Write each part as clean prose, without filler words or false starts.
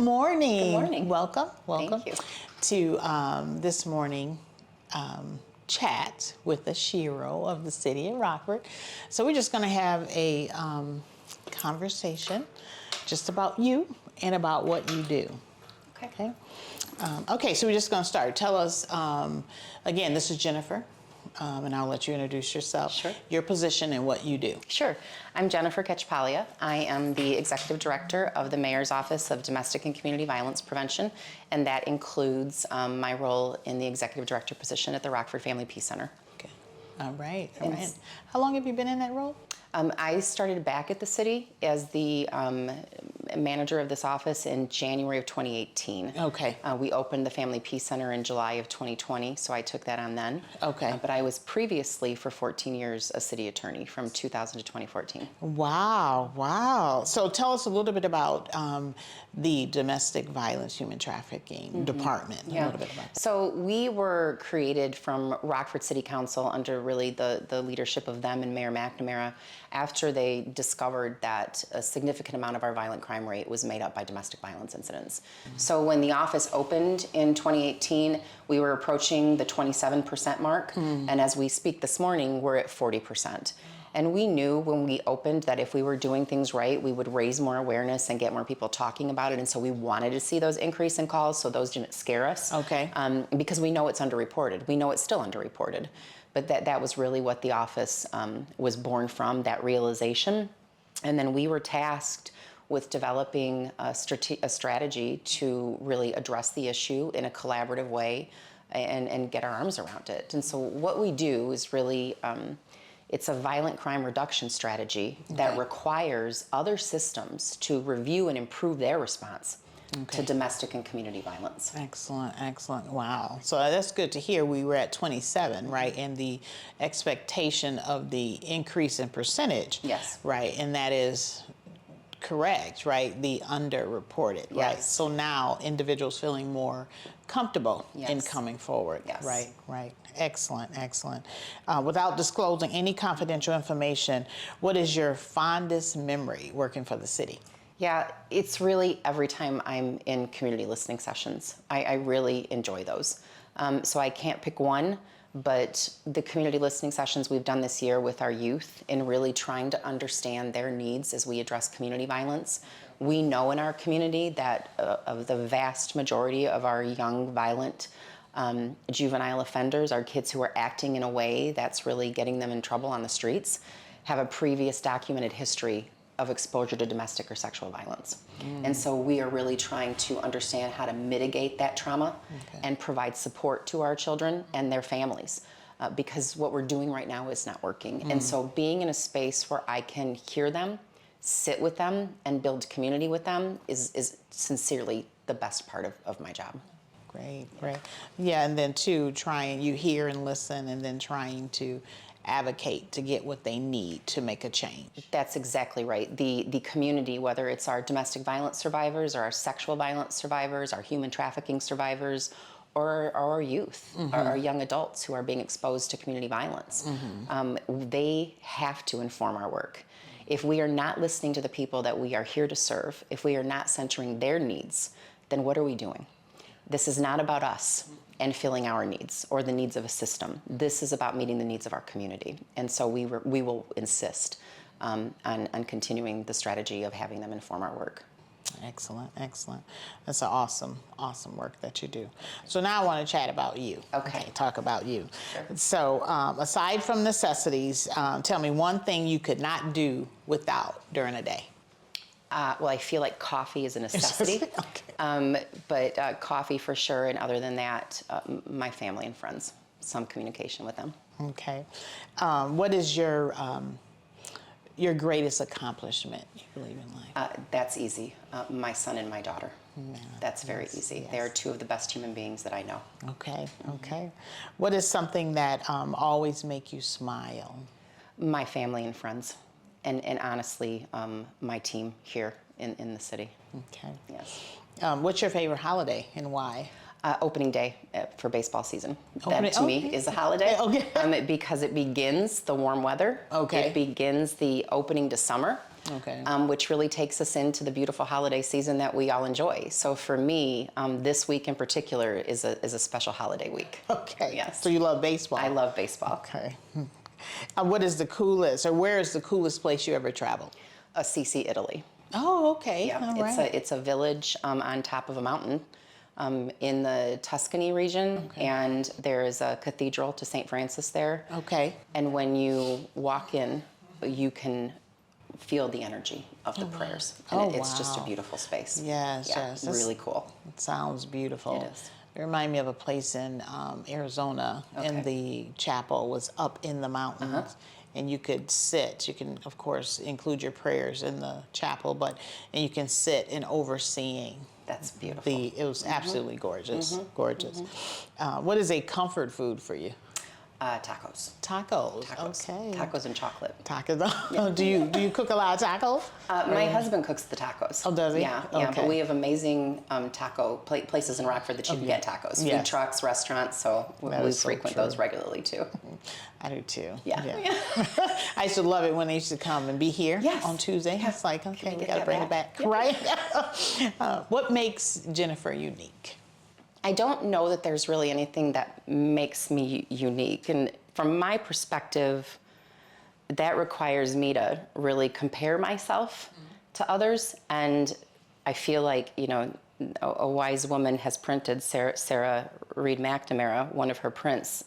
morning. Good morning. Welcome Thank you. to this morning chat with the Shero of the City of Rockford. So we're just going to have a conversation just about you and about what you do. Okay. Okay, so we're just going to start. Tell us, again, this is Jennifer, and I'll let you introduce yourself, Sure. your position, and what you do. Sure. I'm Jennifer Cacciapaglia. I am the Executive Director of the Mayor's Office of Domestic and Community Violence Prevention, and that includes my role in the Executive Director position at the Rockford Family Peace Center. Okay. All right. How long have you been in that role? I started back at the city as the manager of this office in January of 2018. Okay. We opened the Family Peace Center in July of 2020, so I took that on then. Okay. But I was previously for 14 years a city attorney from 2000 to 2014. Wow, wow. So tell us a little bit about the domestic violence, human trafficking department. A little bit about that. So we were created from Rockford City Council under really the leadership of them and Mayor McNamara after they discovered that a significant amount of our violent crime rate was made up by domestic violence incidents. So when the office opened in 2018, we were approaching the 27% mark, and as we speak this morning, we're at 40%. And we knew when we opened that if we were doing things right, we would raise more awareness and get more people talking about it. And so we wanted to see those increase in calls, so those didn't scare us. Okay. Because we know it's underreported. We know it's still underreported. But that was really what the office was born from, that realization. And then we were tasked with developing a strategy to really address the issue in a collaborative way and get our arms around it. And so what we do is really, it's a violent crime reduction strategy that requires other systems to review and improve their response to domestic and community violence. Excellent, excellent. Wow. So that's good to hear. We were at 27, right? And the expectation of the increase in percentage. Yes. Right. And that is correct, right? The underreported, right? Yes. So now individuals feeling more comfortable in Yes. coming forward. Yes. Right, right. Excellent, excellent. Without disclosing any confidential information, what is your fondest memory working for the city? Yeah, it's really every time I'm in community listening sessions. I really enjoy those. So I can't pick one, but the community listening sessions we've done this year with our youth in really trying to understand their needs as we address community violence. We know in our community that of the vast majority of our young violent juvenile offenders, our kids who are acting in a way that's really getting them in trouble on the streets, have a previous documented history of exposure to domestic or sexual violence. And so we are really trying to understand how to mitigate that trauma and provide support to our children and their families because what we're doing right now is not working. And so being in a space where I can hear them, sit with them, and build community with them is sincerely the best part of my job. Great, great. Yeah, and then too, you hear and listen, and then trying to advocate to get what they need to make a change. That's exactly right. The community, whether it's our domestic violence survivors or our sexual violence survivors, our human trafficking survivors, or our youth, our young adults who are being exposed to community violence, they have to inform our work. If we are not listening to the people that we are here to serve, if we are not centering their needs, then what are we doing? This is not about us and filling our needs or the needs of a system. This is about meeting the needs of our community. And so we will insist on continuing the strategy of having them inform our work. Excellent, excellent. That's an awesome, awesome work that you do. So now I want to chat about you. Okay. Talk about you. Sure. So aside from necessities, tell me one thing you could not do without during a day. Well, I feel like coffee is a necessity, but coffee for sure. And other than that, my family and friends, some communication with them. Okay. What is your greatest accomplishment you believe in life? That's easy. My son and my daughter. Yeah, That's very easy. yes. They are two of the best human beings that I know. Okay, okay. What is something that always make you smile? My family and friends. And honestly, my team here in the city. Okay. Yes. What's your favorite holiday and why? Opening day for baseball season. Opening- That to me is a holiday. Okay. Because it begins the warm weather. Okay. It begins the opening to summer. Okay. Which really takes us into the beautiful holiday season that we all enjoy. So for me, this week in particular is a special holiday week. Okay. Yes. So you love baseball. I love baseball. Okay. What is the coolest, or where is the coolest place you ever traveled? Assisi, Italy. Oh, okay. Yeah, All right. it's a village on top of a mountain in the Tuscany region, and there is a cathedral to St. Francis there. Okay. And when you walk in, you can feel the energy of the prayers, and Oh, it's just a wow. beautiful space. Yes, Yeah, yes. really cool. It sounds beautiful. It is. It reminded me of a place in Arizona, and the chapel was up in the mountains. And you could sit. You can, of course, include your prayers in the chapel, and you can sit and overseeing. That's beautiful. It was absolutely gorgeous, gorgeous. What is a comfort food for you? Tacos. Tacos. Tacos. Okay. Tacos and chocolate. Tacos. Do you cook a lot of tacos? My husband cooks the tacos. Oh, does he? Yeah, yeah. Okay. But we have amazing taco places in Rockford that you can get tacos. Yes. Food trucks, restaurants. So That we is so frequent true. those regularly too. I do too. Yeah. I used to love it when they used to come and be here Yes. on Tuesday. Yeah. It's like, okay, we we get got to that bring it back? back, right? What makes Jennifer unique? I don't know that there's really anything that makes me unique. And from my perspective, that requires me to really compare myself to others. And I feel like, a wise woman has printed, Sarah Reed McNamara, one of her prints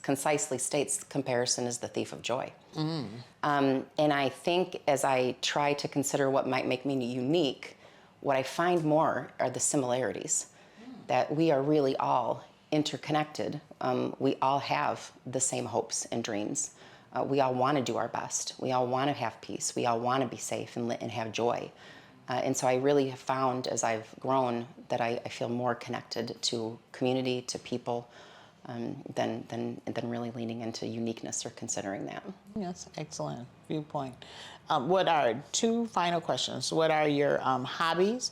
concisely states comparison is the thief of joy. And I think as I try to consider what might make me unique, what I find more are the similarities, that we are really all interconnected. We all have the same hopes and dreams. We all want to do our best. We all want to have peace. We all want to be safe and have joy. And so I really have found as I've grown that I feel more connected to community, to people, than really leaning into uniqueness or considering that. Yes, excellent viewpoint. What are two final questions? What are your hobbies,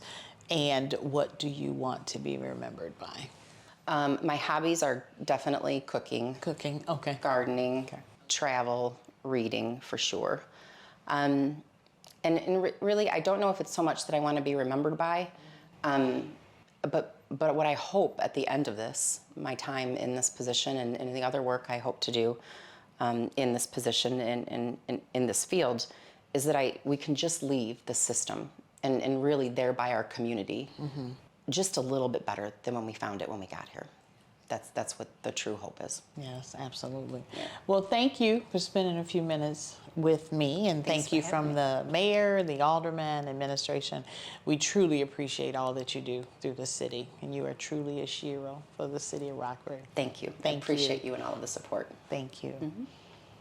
and what do you want to be remembered by? My hobbies are definitely cooking, Cooking. Okay. gardening, travel, reading for sure. And really, I don't know if it's so much that I want to be remembered by, but what I hope at the end of this, my time in this position and the other work I hope to do in this position and in this field, is that we can just leave the system and really thereby our community just a little bit better than when we found it when we got here. That's what the true hope is. Yes, absolutely. Yeah. Well, thank you for spending a few minutes with me, and Thanks thank you for from having the mayor, the alderman, administration. We truly appreciate all that you do through the city, and you are truly a Shiro for the city of Rockford. Thank you. Thank I appreciate you and all of the support. Thank you.